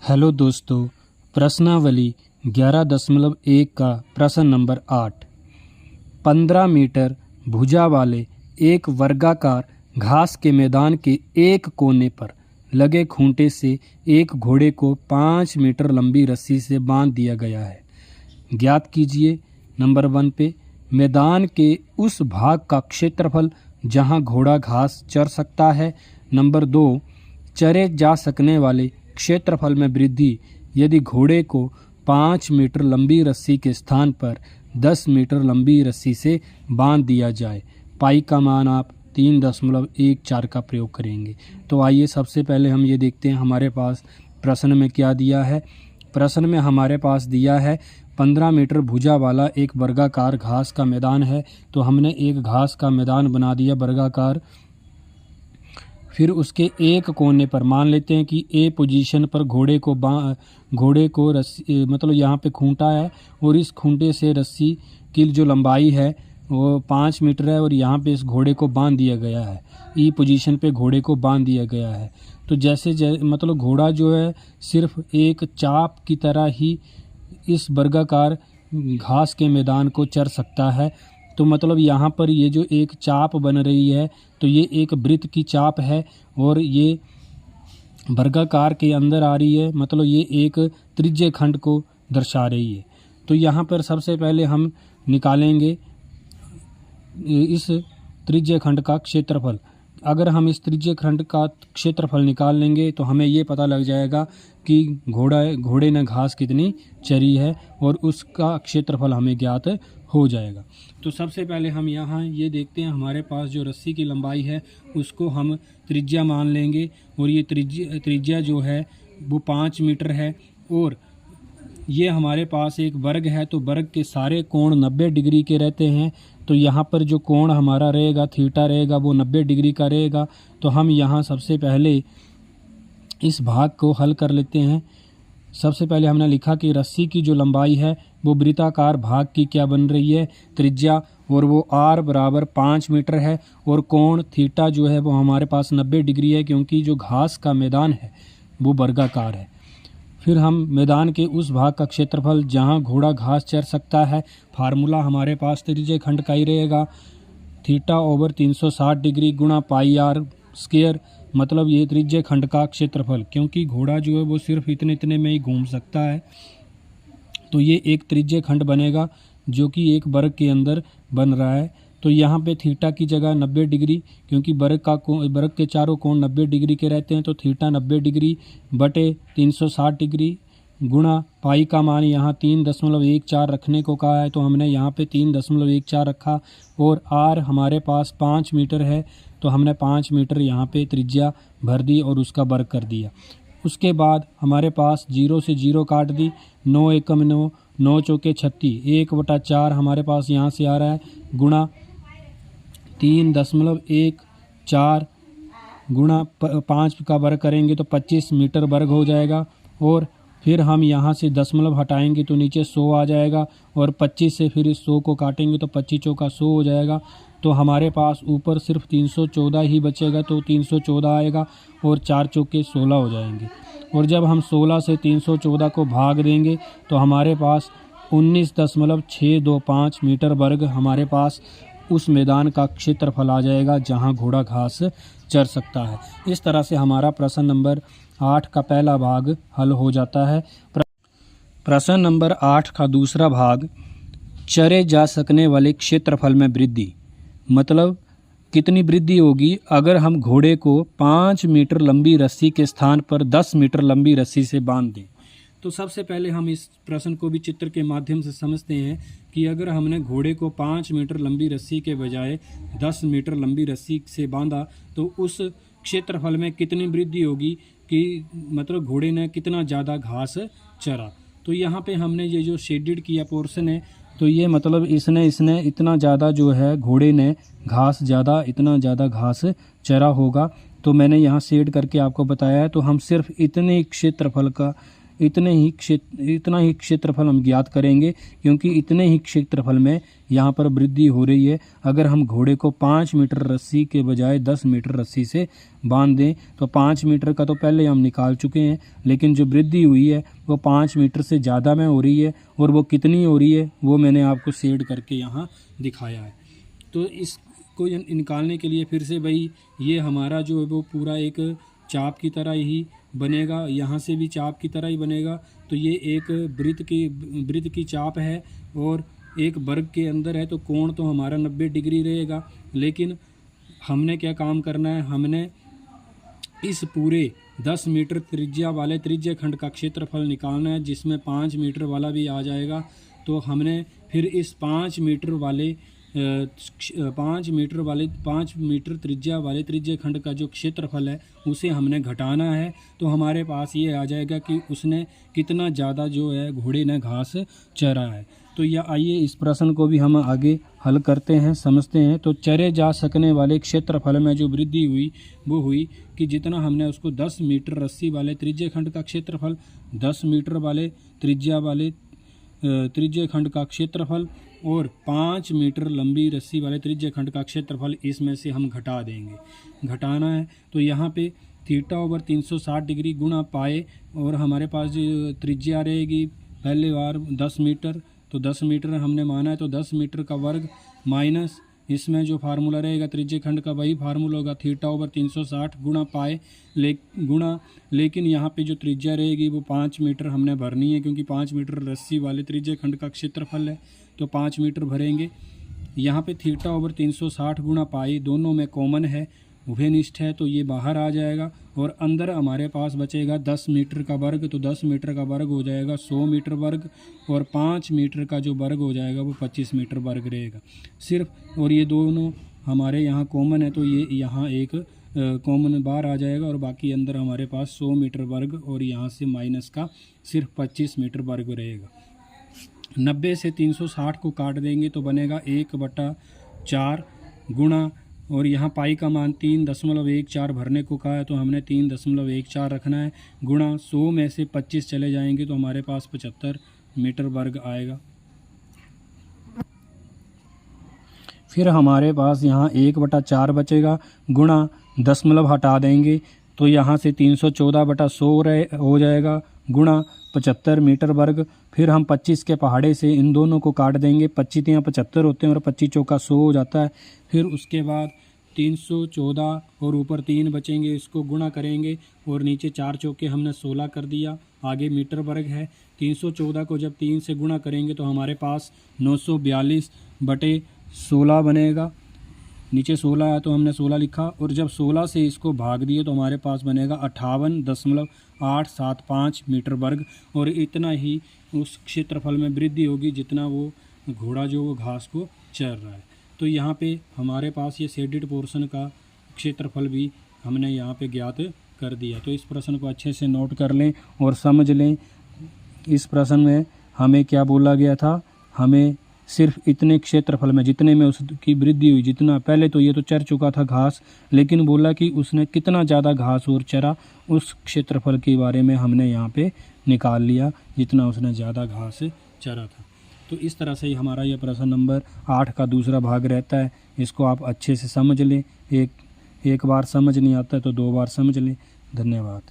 Hello दोस्तों, प्रश्नावली 11.1 का प्रश्न नंबर 8। 15 मीटर भुजा वाले एक वर्गाकार घास के मैदान के एक कोने पर लगे खूंटे से एक घोड़े को 5 मीटर लंबी रस्सी से बांध दिया गया है। ज्ञात कीजिए नंबर 1 पे मैदान के उस भाग का क्षेत्रफल जहां घोड़ा घास चर सकता है। नंबर 2, चरे जा सकने वाले क्षेत्रफल में वृद्धि यदि घोड़े को 5 मीटर लंबी रस्सी के स्थान पर 10 मीटर लंबी रस्सी से बांध दिया जाए। पाई का मान आप 3.14 का प्रयोग करेंगे। तो आइए सबसे पहले हम ये देखते हैं हमारे पास प्रश्न में क्या दिया है। प्रश्न में हमारे पास दिया है 15 मीटर भुजा वाला एक वर्गाकार घास का मैदान है। तो हमने एक घास का मैदान बना दिया वर्गाकार। फिर उसके एक कोने पर मान लेते हैं कि ए पोजीशन पर घोड़े को रस्सी मतलब यहाँ पे खूंटा है और इस खूंटे से रस्सी की जो लंबाई है वो 5 मीटर है और यहाँ पे इस घोड़े को बांध दिया गया है। ई पोजीशन पे घोड़े को बांध दिया गया है। तो जैसे मतलब घोड़ा जो है सिर्फ एक चाप की तरह ही इस वर्गाकार घास के मैदान को चर सकता है। तो मतलब यहाँ पर ये जो एक चाप बन रही है तो ये एक वृत्त की चाप है और ये वर्गाकार के अंदर आ रही है, मतलब ये एक त्रिज्य खंड को दर्शा रही है। तो यहाँ पर सबसे पहले हम निकालेंगे इस त्रिज्य खंड का क्षेत्रफल। अगर हम इस त्रिज्य खंड का क्षेत्रफल निकाल लेंगे तो हमें ये पता लग जाएगा कि घोड़े ने घास कितनी चरी है और उसका क्षेत्रफल हमें ज्ञात हो जाएगा। तो सबसे पहले हम यहाँ ये देखते हैं हमारे पास जो रस्सी की लंबाई है उसको हम त्रिज्या मान लेंगे और ये त्रिज्या जो है वो 5 मीटर है और ये हमारे पास एक वर्ग है। तो वर्ग के सारे कोण 90 डिग्री के रहते हैं। तो यहाँ पर जो कोण हमारा रहेगा थीटा रहेगा वो 90 डिग्री का रहेगा। तो हम यहाँ सबसे पहले इस भाग को हल कर लेते हैं। सबसे पहले हमने लिखा कि रस्सी की जो लंबाई है वो वृत्ताकार भाग की क्या बन रही है, त्रिज्या, और वो r बराबर 5 मीटर है और कोण थीटा जो है वो हमारे पास 90 डिग्री है क्योंकि जो घास का मैदान है वो वर्गाकार है। फिर हम मैदान के उस भाग का क्षेत्रफल जहां घोड़ा घास चर सकता है, फार्मूला हमारे पास त्रिज्य खंड का ही रहेगा, थीटा ओवर 360 डिग्री गुणा पाई आर स्क्वायर, मतलब ये त्रिज्य खंड का क्षेत्रफल, क्योंकि घोड़ा जो है वो सिर्फ इतने में ही घूम सकता है। तो ये एक त्रिज्य खंड बनेगा जो कि एक वर्ग के अंदर बन रहा है। तो यहाँ पे थीटा की जगह 90 डिग्री, क्योंकि वर्ग के चारों कोण 90 डिग्री के रहते हैं, तो थीटा 90 डिग्री बटे 360 डिग्री गुणा पाई का मान यहाँ 3.14 रखने को कहा है। तो हमने यहाँ पे 3.14 रखा और आर हमारे पास 5 मीटर है तो हमने 5 मीटर यहाँ पे त्रिज्या भर दी और उसका वर्ग कर दिया। उसके बाद हमारे पास 0 से 0 काट दी, 9 एकम 9, 9 चौके 36, 1/4 हमारे पास यहाँ से आ रहा है गुणा 3.14 गुणा 5 का वर्ग करेंगे तो 25 मीटर वर्ग हो जाएगा। और फिर हम यहाँ से दशमलव हटाएंगे तो नीचे 100 आ जाएगा और 25 से फिर इस 100 को काटेंगे तो 25 चौका 100 हो जाएगा। तो हमारे पास ऊपर सिर्फ 314 ही बचेगा, तो 314 आएगा और 4 चौके 16 हो जाएंगे। और जब हम 16 से 314 को भाग देंगे तो हमारे पास 19.625 मीटर वर्ग हमारे पास उस मैदान का क्षेत्रफल आ जाएगा जहां घोड़ा घास चर सकता है। इस तरह से हमारा प्रश्न नंबर 8 का पहला भाग हल हो जाता है। प्रश्न नंबर 8 का दूसरा भाग, चरे जा सकने वाले क्षेत्रफल में वृद्धि, मतलब कितनी वृद्धि होगी अगर हम घोड़े को 5 मीटर लंबी रस्सी के स्थान पर 10 मीटर लंबी रस्सी से बांध दें। तो सबसे पहले हम इस प्रश्न को भी चित्र के माध्यम से समझते हैं कि अगर हमने घोड़े को 5 मीटर लंबी रस्सी के बजाय 10 मीटर लंबी रस्सी से बांधा तो उस क्षेत्रफल में कितनी वृद्धि होगी कि मतलब घोड़े ने कितना ज़्यादा घास चरा। तो यहाँ पे हमने ये जो शेडेड किया पोर्शन है तो ये मतलब इसने इतना ज़्यादा जो है घोड़े ने घास इतना ज़्यादा घास चरा होगा। तो मैंने यहाँ शेड करके आपको बताया है। तो हम सिर्फ इतने क्षेत्रफल का इतना ही क्षेत्रफल हम ज्ञात करेंगे, क्योंकि इतने ही क्षेत्रफल में यहाँ पर वृद्धि हो रही है। अगर हम घोड़े को 5 मीटर रस्सी के बजाय 10 मीटर रस्सी से बांध दें तो 5 मीटर का तो पहले हम निकाल चुके हैं, लेकिन जो वृद्धि हुई है वो 5 मीटर से ज़्यादा में हो रही है। और वो कितनी हो रही है वो मैंने आपको शेड करके यहाँ दिखाया है। तो इसको निकालने के लिए फिर से भाई ये हमारा जो है वो पूरा एक चाप की तरह ही बनेगा, यहाँ से भी चाप की तरह ही बनेगा। तो ये एक वृत्त की चाप है और एक वर्ग के अंदर है, तो कोण तो हमारा 90 डिग्री रहेगा। लेकिन हमने क्या काम करना है, हमने इस पूरे 10 मीटर त्रिज्या वाले त्रिज्य खंड का क्षेत्रफल निकालना है, जिसमें 5 मीटर वाला भी आ जाएगा। तो हमने फिर इस 5 मीटर त्रिज्या वाले त्रिज्य खंड का जो क्षेत्रफल है उसे हमने घटाना है। तो हमारे पास ये आ जाएगा कि उसने कितना ज़्यादा जो है घोड़े ने घास चरा है। तो यह आइए इस प्रश्न को भी हम आगे हल करते हैं, समझते हैं। तो चरे जा सकने वाले क्षेत्रफल में जो वृद्धि हुई वो हुई कि जितना हमने उसको 10 मीटर रस्सी वाले त्रिज्य खंड का क्षेत्रफल, 10 मीटर वाले त्रिज्य खंड का क्षेत्रफल और 5 मीटर लंबी रस्सी वाले त्रिज्य खंड का क्षेत्रफल, इसमें से हम घटा देंगे। घटाना है तो यहाँ पे θ/360 डिग्री गुणा पाए, और हमारे पास जो त्रिज्या रहेगी पहले बार 10 मीटर, तो 10 मीटर हमने माना है, तो 10 मीटर का वर्ग माइनस इसमें जो फार्मूला रहेगा त्रिज्य खंड का वही फार्मूला होगा θ/360 गुणा पाए लेकिन यहाँ पे जो त्रिज्या रहेगी वो 5 मीटर हमने भरनी है, क्योंकि 5 मीटर रस्सी वाले त्रिज्य खंड का क्षेत्रफल है, तो 5 मीटर भरेंगे। यहाँ पे θ/360 गुणा पाई दोनों में कॉमन है, उभयनिष्ठ है, तो ये बाहर आ जाएगा। और अंदर हमारे पास बचेगा 10 मीटर का वर्ग, तो 10 मीटर का वर्ग हो जाएगा 100 मीटर वर्ग, और 5 मीटर का जो वर्ग हो जाएगा वो 25 मीटर वर्ग रहेगा सिर्फ। और ये दोनों हमारे यहाँ कॉमन है, तो ये यहाँ एक कॉमन बार आ जाएगा, और बाकी अंदर हमारे पास 100 मीटर वर्ग और यहाँ से माइनस का सिर्फ 25 मीटर वर्ग रहेगा। 90 से 360 को काट देंगे तो बनेगा 1/4 गुणा, और यहाँ पाई का मान 3.14 भरने को कहा है, तो हमने 3.14 रखना है, गुणा 100 में से 25 चले जाएंगे तो हमारे पास 75 मीटर वर्ग आएगा। फिर हमारे पास यहाँ 1/4 बचेगा, गुणा दशमलव हटा देंगे तो यहाँ से 314/100 हो जाएगा, गुणा 75 मीटर वर्ग। फिर हम 25 के पहाड़े से इन दोनों को काट देंगे, 25 या 75 होते हैं और 25 चौका 100 हो जाता है। फिर उसके बाद 314 और ऊपर 3 बचेंगे, इसको गुणा करेंगे और नीचे 4 चौके हमने 16 कर दिया, आगे मीटर वर्ग है। 314 को जब 3 से गुणा करेंगे तो हमारे पास 942/16 बनेगा। नीचे 16 है तो हमने 16 लिखा, और जब 16 से इसको भाग दिए तो हमारे पास बनेगा 58.875 मीटर वर्ग। और इतना ही उस क्षेत्रफल में वृद्धि होगी जितना वो घोड़ा जो वो घास को चर रहा है। तो यहाँ पे हमारे पास ये शेडेड पोर्शन का क्षेत्रफल भी हमने यहाँ पे ज्ञात कर दिया। तो इस प्रश्न को अच्छे से नोट कर लें और समझ लें। इस प्रश्न में हमें क्या बोला गया था, हमें सिर्फ इतने क्षेत्रफल में जितने में उसकी वृद्धि हुई, जितना पहले तो ये तो चर चुका था घास, लेकिन बोला कि उसने कितना ज़्यादा घास और चरा, उस क्षेत्रफल के बारे में हमने यहाँ पे निकाल लिया जितना उसने ज़्यादा घास चरा था। तो इस तरह से ही हमारा यह प्रश्न नंबर 8 का दूसरा भाग रहता है। इसको आप अच्छे से समझ लें, एक बार समझ नहीं आता तो 2 बार समझ लें। धन्यवाद।